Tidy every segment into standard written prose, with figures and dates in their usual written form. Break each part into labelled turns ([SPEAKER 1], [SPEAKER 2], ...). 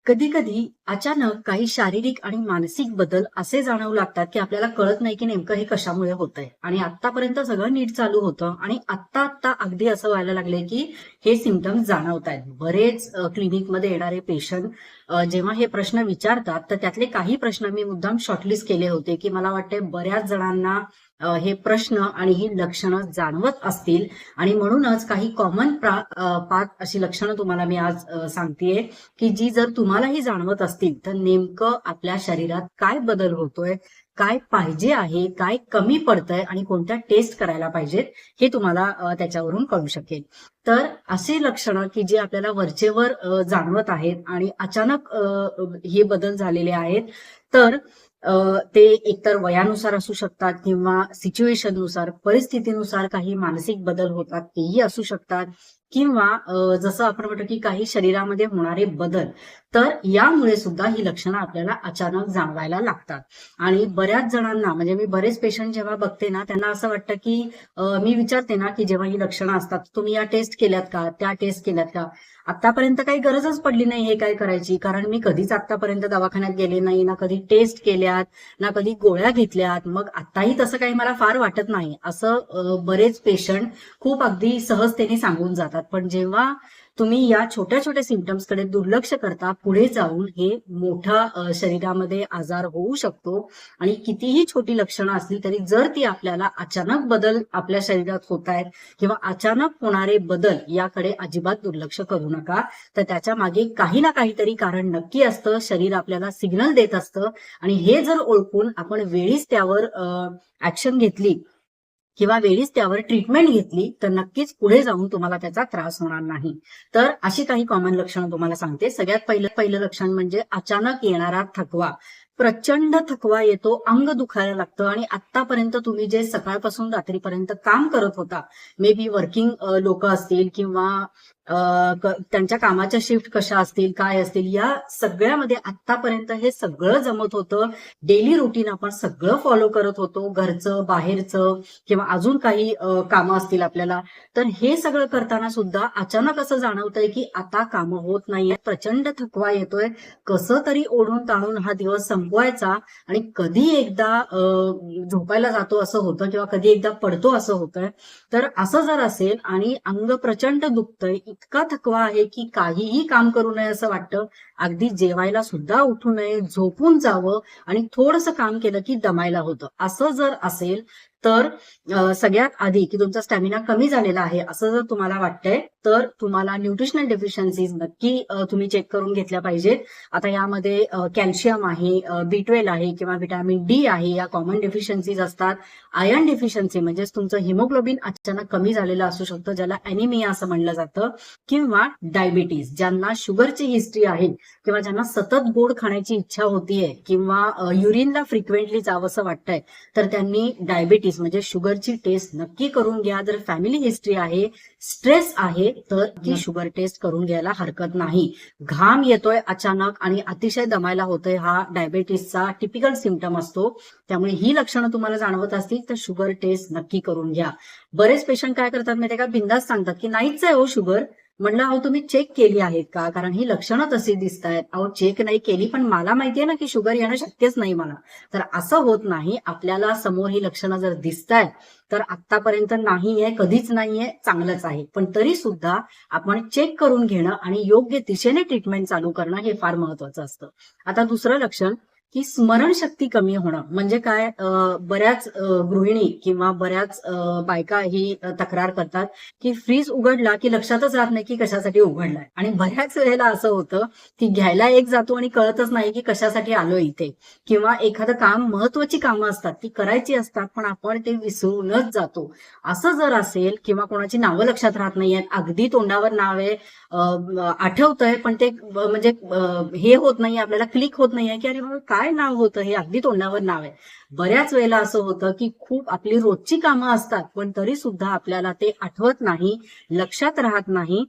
[SPEAKER 1] कधी कधी अचानक काही शारीरिक आणि मानसिक बदल असे जाणवू लागतात की आपल्याला कळत नाही की नेमकं हे कशामुळे होतंय आणि आतापर्यंत सगळं नीट चालू होतं आणि आत्ता आत्ता अगदी असं व्हायला लागलंय की हे सिमटम्स जाणवत आहेत. बरेच क्लिनिकमध्ये येणारे पेशंट जेव्हा हे प्रश्न विचारतात तर त्यातले काही प्रश्न मी मुद्दाम शॉर्टलिस्ट केले होते की मला वाटते बऱ्याच जणांना हे प्रश्न आणि ही लक्षणं जाणवत असतील आणि म्हणूनच काही कॉमन पाच अशी लक्षणं तुम्हाला मी आज सांगतेय की जी जर तुम्हालाही जाणवत असतील तर नेमकं आपल्या शरीरात काय बदल होतोय, काय पाहिजे आहे, काय कमी पडतंय आणि कोणत्या टेस्ट करायला पाहिजेत हे तुम्हाला त्याच्यावरून कळू शकेल. तर अशी लक्षणं की जी आपल्याला वरचेवर जाणवत आहेत आणि अचानक हे बदल झालेले आहेत. तर ते एकतर वयानुसार असू शकतात किंवा सिच्युएशननुसार, परिस्थितीनुसार काही मानसिक बदल होतात तेही असू शकतात किंवा जसं आपण म्हणतो की काही शरीरामध्ये होणारे बदल. तर यामुळे सुद्धा ही लक्षणं आपल्याला अचानक जाणवायला लागतात. आणि बऱ्याच जणांना म्हणजे मी बरेच पेशंट जेव्हा बघते ना त्यांना असं वाटतं की मी विचारते ना की जेव्हा ही लक्षणं असतात तुम्ही या टेस्ट केल्यात का, त्या टेस्ट केल्यात का? आतापर्यंत काही गरजच पडली नाही हे काय करायची, कारण मी कधीच आतापर्यंत दवाखान्यात गेले नाही, ना कधी टेस्ट केल्यात, ना कधी गोळ्या घेतल्यात, मग आताही तसं काही मला फार वाटत नाही असं बरेच पेशंट खूप अगदी सहजतेने सांगून जातात. पण जेव्हा तुम्ही या छोट्या छोट्या सिम्पटम्स कडे दुर्लक्ष करता पुढे जाऊन हे मोठा शरीरामध्ये आजार होऊ शकतो. आणि कितीही छोटी लक्षणं असली तरी जर ती आपल्याला अचानक बदल आपल्या शरीरात होत आहेत किंवा अचानक होणारे बदल याकडे अजिबात दुर्लक्ष करू नका. तर त्याच्या मागे काही ना काहीतरी कारण नक्की असतं, शरीर आपल्याला सिग्नल देत असतं आणि हे जर ओळखून आपण वेळीच त्यावर ऍक्शन घेतली किंवा वेळीच त्यावर ट्रीटमेंट घेतली तर नक्कीच पुढे जाऊन तुम्हाला त्याचा त्रास होणार नाही. तर अशी काही कॉमन लक्षणं तुम्हाला सांगते. सगळ्यात पहिलं लक्षण म्हणजे अचानक येणारा थकवा. प्रचंड थकवा येतो, अंग दुखायला लागतं आणि आतापर्यंत तुम्ही जे सकाळपासून रात्रीपर्यंत काम करत होता, मे बी वर्किंग लोक असतील किंवा त्यांच्या कामाच्या शिफ्ट कशा असतील, काय असतील, या सगळ्यामध्ये आतापर्यंत हे सगळं जमत होतं. डेली रुटीन आपण सगळं फॉलो करत होतो, घरचं, बाहेरचं किंवा अजून काही कामं असतील आपल्याला. तर हे सगळं करताना सुद्धा अचानक असं जाणवतंय की आता कामं होत नाहीये, प्रचंड थकवा येतोय. कसं तरी ओढून ताणून हा दिवस संपवायचा आणि कधी एकदा झोपायला जातो असं होतं किंवा कधी एकदा पडतो असं होतंय. तर असं जर असेल आणि अंग प्रचंड दुखतंय, इतका थकवा आहे की काहीही काम करू नये असं वाटतं, अगदी जेवायला सुद्धा उठू नये, झोपून जावं आणि थोडंसं काम केलं की दमायला होतं, असं जर असेल तर सगळ्यात आधी की तुमचा स्टॅमिना कमी झालेला आहे असं जर तुम्हाला वाटतंय तर तुम्हाला न्यूट्रिशनल डेफिशियन्सीज नक्की तुम्ही चेक करून घेतल्या पाहिजेत. आता यामध्ये कॅल्शियम आहे, B12 आहे किंवा व्हिटॅमिन डी आहे, या कॉमन डेफिशियन्सीज असतात. आयर्न डेफिशियन्सी म्हणजेच तुमचं हिमोग्लोबिन अचानक कमी झालेलं असू शकतं, ज्याला अॅनिमिया असं म्हणलं जातं. किंवा डायबिटीज, ज्यांना शुगरची हिस्ट्री आहे किंवा ज्यांना सतत गोड खाण्याची इच्छा होतीये किंवा युरिनला फ्रिक्वेंटली जावंसं वाटतंय, तर त्यांनी डायबिटीज म्हणजे शुगरची टेस्ट नक्की करून घ्या. जर फॅमिली हिस्ट्री आहे, स्ट्रेस आहे, तर ती शुगर टेस्ट करून घ्यायला हरकत नाही. घाम येतोय अचानक आणि अतिशय दमायला होतंय, हा डायबिटीसचा टिपिकल सिम्पटम असतो. त्यामुळे ही लक्षणं तुम्हाला जाणवत असतील तर शुगर टेस्ट नक्की करून घ्या. बरेच पेशंट काय करतात माहितीये का, बिंदास सांगतात की नाहीच आहे हो शुगर. म्हणलं अहो तुम्ही चेक केली आहेत का, कारण ही लक्षणं तशी दिसत आहेत. अहो चेक नाही केली पण मला माहितीये ना की शुगर येणं शक्यच नाही मला. तर असं होत नाही. आपल्याला समोर ही लक्षणं जर दिसतायत तर आतापर्यंत नाहीये, कधीच नाहीये, चांगलंच आहे. पण तरी सुद्धा आपण चेक करून घेणं आणि योग्य दिशेने ट्रीटमेंट चालू करणं हे फार महत्वाचं असतं. आता दुसरं लक्षण की स्मरणशक्ती कमी होणं. म्हणजे काय, बऱ्याच गृहिणी किंवा बऱ्याच बायका ही तक्रार करतात की फ्रीज उघडला की लक्षातच राहत नाही की कशासाठी उघडलाय. आणि बऱ्याच वेळेला असं होतं की घ्यायला एक जातो आणि कळतच नाही की कशासाठी आलोय इथे. किंवा एखादं काम, महत्वाची कामं असतात ती करायची असतात पण आपण ते विसरूनच जातो. असं जर असेल किंवा कोणाची नावं लक्षात राहत नाहीयेत, अगदी तोंडावर नाव आहे, आठवतंय पण ते म्हणजे हे होत नाही, आपल्याला क्लिक होत नाहीये की अरे बाबा काय नाव होतं, हे अगदी तोंडावर नाव आहे. बऱ्याच वेळेला असं होतं की खूप आपली रोजची कामं असतात पण तरी सुद्धा आपल्याला ते आठवत नाही, लक्षात राहत नाही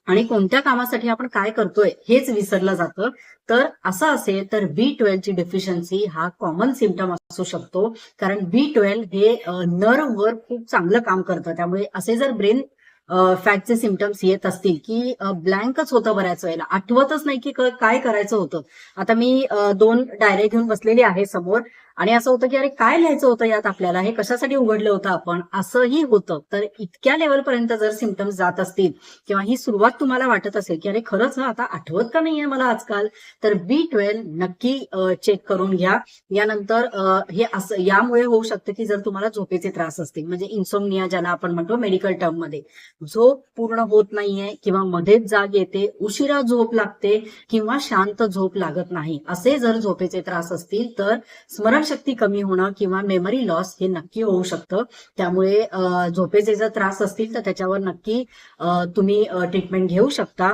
[SPEAKER 1] आणि कोणत्या कामासाठी आपण काय करतोय हेच विसरलं जातं. तर असं असेल तर B12 ची डेफिशियन्सी हा कॉमन सिम्पटम असू शकतो. कारण B12 हे नर्व्हवर खूप चांगलं काम करतं. त्यामुळे असे जर ब्रेन फॅटचे सिमटम्स येत असतील की ब्लँकच होतं बऱ्याच वेळेला, आठवतच नाही की काय करायचं होतं. आता मी 2 डायऱ्या घेऊन बसलेली आहे समोर आणि असं होतं की अरे काय लिहायचं होतं यात आपल्याला, हे कशासाठी उघडलं होतं आपण, असंही होतं. तर इतक्या लेवलपर्यंत जर सिमटम्स जात असतील किंवा ही सुरुवात तुम्हाला वाटत असेल की अरे खरंच आता आठवत का नाहीये मला आजकाल, तर B12 नक्की चेक करून घ्या. यानंतर हे असं यामुळे होऊ शकतं की जर तुम्हाला झोपेचे त्रास असतील, म्हणजे इन्सोमनिया ज्याला आपण म्हणतो मेडिकल टर्म मध्ये, झोप पूर्ण होत नाहीये किंवा मध्येच जाग येते, उशिरा झोप लागते किंवा शांत झोप लागत नाही, असे जर झोपेचे त्रास असतील तर स्मरणशक्ती कमी होणं किंवा मेमरी लॉस हे नक्की होऊ शकतं. त्यामुळे झोपेचे जर त्रास असतील तर त्याच्यावर नक्की तुम्ही ट्रीटमेंट घेऊ शकता.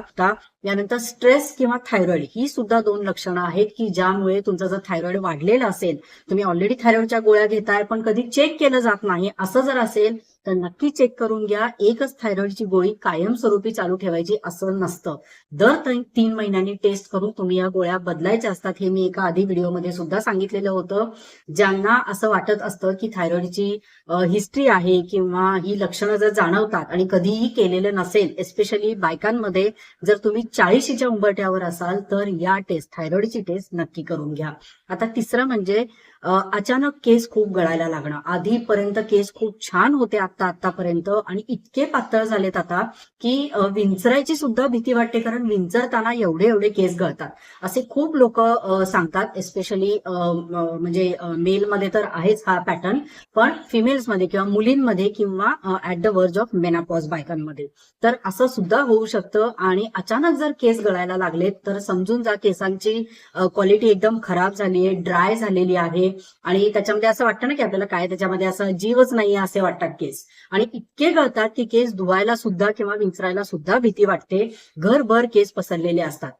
[SPEAKER 1] यानंतर स्ट्रेस किंवा थायरॉइड ही सुद्धा 2 लक्षणं आहेत की ज्यामुळे तुमचं जर थायरॉइड वाढलेलं असेल, तुम्ही ऑलरेडी थायरॉइडच्या गोळ्या घेताय पण कधी चेक केलं जात नाही, असं जर असेल तर नक्की चेक करून घ्या. एकच थायरॉइडची गोळी कायमस्वरूपी चालू ठेवायची असं नसतं. दर 3 महिन्यांनी टेस्ट करून तुम्ही या गोळ्या बदलायच्या असतात. हे मी एका आधी व्हिडिओमध्ये सुद्धा सांगितलेलं होतं. ज्यांना असं वाटत असतं की थायरॉइडची हिस्ट्री आहे किंवा ही लक्षणं जर जाणवतात आणि कधीही केलेलं नसेल, एस्पेशली बायकांमध्ये जर तुम्ही 40च्या उंबरठ्यावर असाल तर या टेस्ट, थायरॉइडची टेस्ट नक्की करून घ्या. आता तिसरं म्हणजे अचानक केस खूप गळायला लागणं. आधीपर्यंत केस खूप छान होते आतापर्यंत आणि इतके पातळ झालेत आता की विंचरायची सुद्धा भीती वाटते, कारण विंचरताना एवढे एवढे केस गळतात असे खूप लोक सांगतात. एस्पेशली म्हणजे मेलमध्ये तर आहेच हा पॅटर्न, पण फिमेल्समध्ये किंवा मुलींमध्ये किंवा ऍट द वर्ज ऑफ मेनापॉज बायकांमध्ये तर असं सुद्धा होऊ शकतं. आणि अचानक जर केस गळायला लागलेत तर समजून जा केसांची क्वालिटी एकदम खराब झाली आहे, ड्राय झालेली आहे आणि त्याच्यामध्ये असं वाटतं ना की आपल्याला काय त्याच्यामध्ये असं जीवच नाहीये असे वाटतात केस, आणि इतके गळतात की केस धुवायला सुद्धा किंवा विंचरायला सुद्धा भीती वाटते. घरभर केस पसरलेले असतात.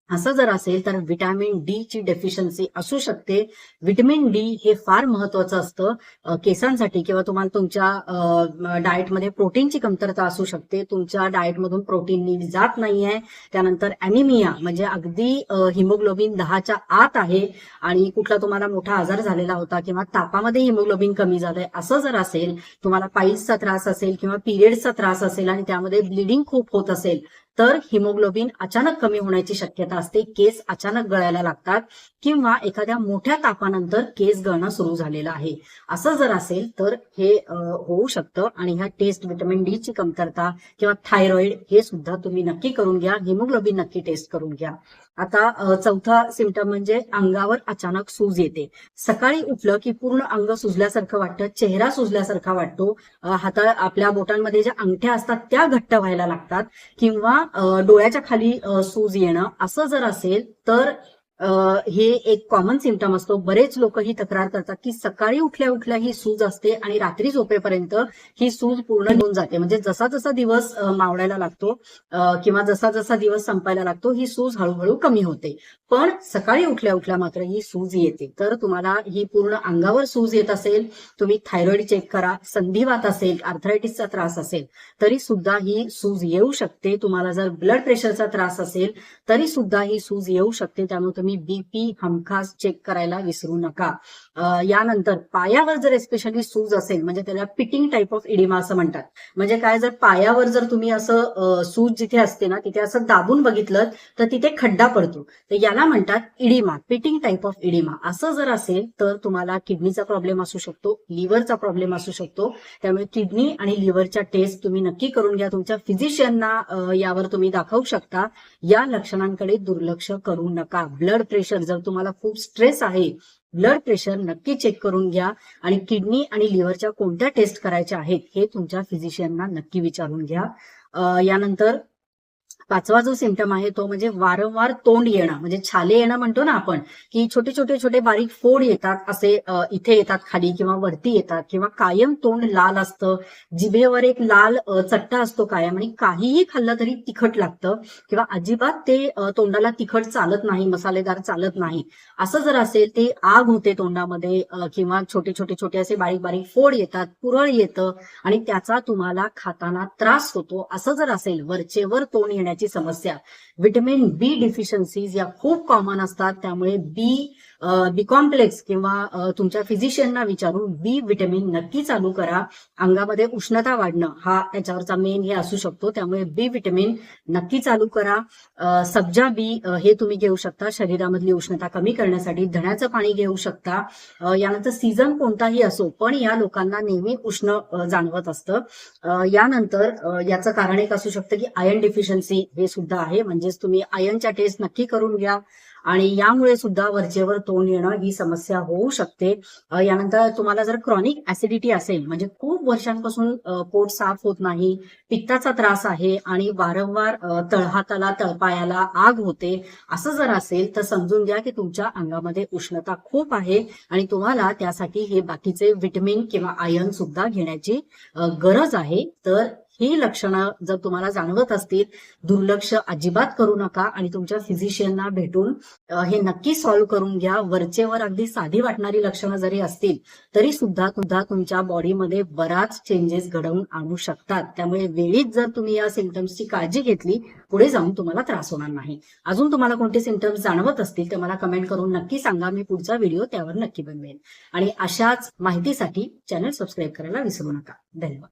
[SPEAKER 1] असं जर असेल तर व्हिटॅमिन डी ची डेफिशियन्सी असू शकते. व्हिटॅमिन डी हे फार महत्वाचं असतं केसांसाठी, किंवा तुम्हाला तुमच्या डाएटमध्ये प्रोटीनची कमतरता असू शकते, तुमच्या डाएटमधून प्रोटीन नीट जात नाहीये. त्यानंतर अॅनिमिया म्हणजे अगदी हिमोग्लोबिन 10च्या आत आहे आणि कुठला तुम्हाला मोठा आजार झालेला होता किंवा तापामध्ये हिमोग्लोबिन कमी झालंय, असं जर असेल, तुम्हाला पाईल्सचा त्रास असेल किंवा पिरियड्सचा त्रास असेल आणि त्यामध्ये ब्लिडिंग खूप होत असेल, तर हिमोग्लोबिन अचानक कमी होण्याची शक्यता असते. केस अचानक गळायला लागतात किंवा एखाद्या मोठ्या तापानंतर केस गळणं सुरू झालेलं आहे, असं जर असेल तर हे होऊ शकतं. आणि ह्या टेस्ट व्हिटॅमिन डी ची कमतरता किंवा थायरॉइड हे सुद्धा तुम्ही नक्की करून घ्या. हिमोग्लोबिन नक्की टेस्ट करून घ्या. आता चौथा सिम्पटम म्हणजे अंगावर अचानक सूज येते. सकाळी उठलं की पूर्ण अंग सुजल्यासारखं वाटतं, चेहरा सुजल्यासारखा वाटतो, हाता आपल्या बोटांमध्ये ज्या अंगठ्या असतात त्या घट्ट व्हायला लागतात किंवा डोळ्याच्या खाली सूज येणं, असं जर असेल तर हे एक कॉमन सिम्पटम असतो. बरेच लोक ही तक्रार करतात की सकाळी उठल्या उठल्या ही सूज असते आणि रात्री झोपेपर्यंत ही सूज पूर्ण निघून जाते. म्हणजे जसा जसा दिवस मावळायला लागतो किंवा जसा जसा दिवस संपायला लागतो ही सूज हळूहळू कमी होते, पण सकाळी उठल्या उठल्या मात्र ही सूज येते. तर तुम्हाला ही पूर्ण अंगावर सूज येत असेल, तुम्ही थायरॉइड चेक करा. संधिवात असेल, आर्थरायटिसचा त्रास असेल तरी सुद्धा ही सूज येऊ शकते. तुम्हाला जर ब्लड प्रेशरचा त्रास असेल तरी सुद्धा ही सूज येऊ शकते. त्यामुळे तुम्ही बीपी हमखास चेक करायला विसरू नका. यानंतर पायावर जर एस्पेशली सूज असेल, म्हणजे त्याला पिटिंग टाईप ऑफ इडिमा असं म्हणतात. म्हणजे काय, जर पायावर जर तुम्ही असं सूज जिथे असते ना तिथे असं दाबून बघितलं तर तिथे खड्डा पडतो, तर याला म्हणतात oedema, pitting type of oedema. असं जर असेल तर तुम्हाला किडनीचा प्रॉब्लेम असू शकतो, लिव्हरचा प्रॉब्लेम असू शकतो. त्यामुळे किडनी आणि लिव्हरच्या टेस्ट तुम्ही नक्की करून घ्या. तुमच्या फिजिशियनना यावर तुम्ही दाखवू शकता. या लक्षणांकडे दुर्लक्ष करू नका. ब्लड प्रेशर, जर तुम्हाला खूप स्ट्रेस आहे, ब्लड प्रेशर नक्की चेक करून घ्या. आणि किडनी आणि लिव्हरच्या कोणत्या टेस्ट करायच्या आहेत हे तुमच्या फिजिशियनना नक्की विचारून घ्या. यानंतर 5वा जो सिम्पटम आहे तो म्हणजे वारंवार तोंड येणं, म्हणजे छाले येणं म्हणतो ना आपण, की छोटे छोटे छोटे बारीक फोड येतात, असे इथे येतात खाली किंवा वरती येतात, किंवा कायम तोंड लाल असतं, जिभेवर एक लाल चट्टा असतो कायम आणि काहीही खाल्लं तरी तिखट लागतं किंवा अजिबात ते तोंडाला तिखट चालत नाही, मसालेदार चालत नाही. असं जर असेल, ते आग होते तोंडामध्ये किंवा छोटे छोटे छोटे असे बारीक बारीक फोड येतात, पुरळ येतं आणि त्याचा तुम्हाला खाताना त्रास होतो, असं जर असेल, वरचेवर तोंड येण्याची समस्या, व्हिटॅमिन बी डिफिशियन्सीज या खूप कॉमन असतात. त्यामुळे बी बी कॉम्प्लेक्स किंवा तुमच्या फिजिशियनना विचारून बी विटॅमिन नक्की चालू करा. अंगामध्ये उष्णता वाढणं हा त्याच्यावरचा मेन हे असू शकतो, त्यामुळे बी विटॅमिन नक्की चालू करा. सब्जा बी हे तुम्ही घेऊ शकता शरीरामधली उष्णता कमी करण्यासाठी. धण्याचं पाणी घेऊ शकता. यानंतर सीझन कोणताही असो पण या लोकांना नेहमी उष्ण जाणवत असतं. यानंतर याचं कारण एक असू शकतं की आयर्न डिफिशियन्सी हे सुद्धा आहे, म्हणजेच तुम्ही आयर्नच्या टेस्ट नक्की करून घ्या आणि यामुळे सुद्धा वरचेवर तोंड येणं ही समस्या होऊ शकते. यानंतर तुम्हाला जर क्रॉनिक ऍसिडिटी असेल, म्हणजे खूप वर्षांपासून पोट साफ होत नाही, पित्ताचा त्रास आहे आणि वारंवार तळहाताला तळपायाला आग होते, असं जर असेल तर समजून घ्या की तुमच्या अंगामध्ये उष्णता खूप आहे आणि तुम्हाला त्यासाठी हे बाकीचे विटॅमिन किंवा आयर्न सुद्धा घेण्याची गरज आहे. तर ही लक्षणं जर तुम्हाला जाणवत असतील, दुर्लक्ष अजिबात करू नका आणि तुमच्या फिजिशियनना भेटून हे नक्की सॉल्व्ह करून घ्या. वरचेवर अगदी साधी वाटणारी लक्षणं जरी असतील तरी सुद्धा तुमच्या बॉडीमध्ये बराच चेंजेस घडवून आणू शकतात. त्यामुळे वेळीच जर तुम्ही या सिम्पटम्सची काळजी घेतली, पुढे जाऊन तुम्हाला त्रास होणार नाही. अजून तुम्हाला कोणते सिम्पटम्स जाणवत असतील तर मला कमेंट करून नक्की सांगा. मी पुढचा व्हिडिओ त्यावर नक्की बनवेन आणि अशाच माहितीसाठी चॅनल सबस्क्राईब करायला विसरू नका. धन्यवाद.